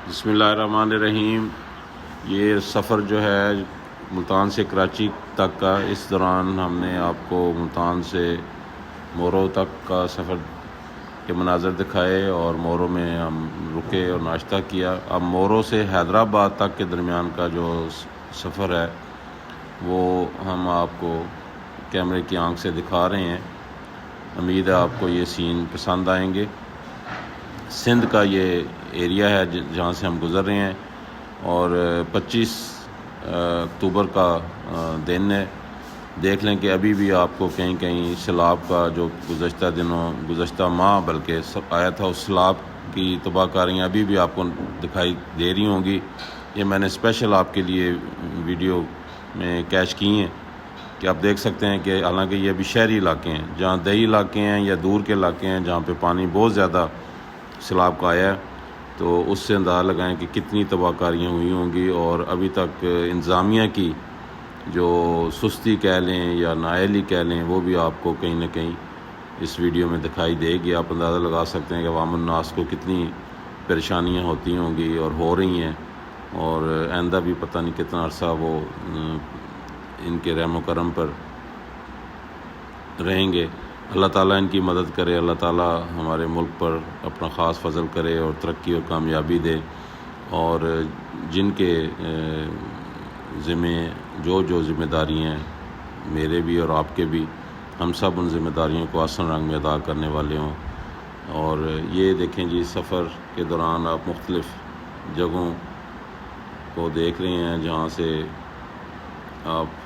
بسم اللہ الرحمن الرحیم۔ یہ سفر جو ہے ملتان سے کراچی تک کا، اس دوران ہم نے آپ کو ملتان سے مورو تک کا سفر کے مناظر دکھائے اور مورو میں ہم رکے اور ناشتہ کیا۔ اب مورو سے حیدرآباد تک کے درمیان کا جو سفر ہے وہ ہم آپ کو کیمرے کی آنکھ سے دکھا رہے ہیں۔ امید ہے آپ کو یہ سین پسند آئیں گے۔ سندھ کا یہ ایریا ہے جہاں سے ہم گزر رہے ہیں، اور 25 اکتوبر کا دن ہے۔ دیکھ لیں کہ ابھی بھی آپ کو کہیں کہیں سیلاب کا جو گزشتہ ماہ بلکہ آیا تھا، اس سیلاب کی تباہ کاریاں ابھی بھی آپ کو دکھائی دے رہی ہوں گی۔ یہ میں نے اسپیشل آپ کے لیے ویڈیو میں کیچ کی ہیں کہ آپ دیکھ سکتے ہیں کہ حالانکہ یہ ابھی شہری علاقے ہیں، جہاں دیہی علاقے ہیں یا دور کے علاقے ہیں جہاں پہ پانی بہت زیادہ سیلاب کا آیا ہے، تو اس سے اندازہ لگائیں کہ کتنی تباہ کاریاں ہوئی ہوں گی۔ اور ابھی تک انتظامیہ کی جو سستی کہہ لیں یا نااہلی کہہ لیں، وہ بھی آپ کو کہیں نہ کہیں اس ویڈیو میں دکھائی دے گی۔ آپ اندازہ لگا سکتے ہیں کہ عوام الناس کو کتنی پریشانیاں ہوتی ہوں گی اور ہو رہی ہیں، اور آئندہ بھی پتہ نہیں کتنا عرصہ وہ ان کے رحم و کرم پر رہیں گے۔ اللہ تعالیٰ ان کی مدد کرے، اللہ تعالیٰ ہمارے ملک پر اپنا خاص فضل کرے اور ترقی اور کامیابی دے، اور جن کے ذمہ جو ذمہ داری ہیں، میرے بھی اور آپ کے بھی، ہم سب ان ذمہ داریوں کو آسن رنگ میں ادا کرنے والے ہوں۔ اور یہ دیکھیں جی، سفر کے دوران آپ مختلف جگہوں کو دیکھ رہے ہیں جہاں سے آپ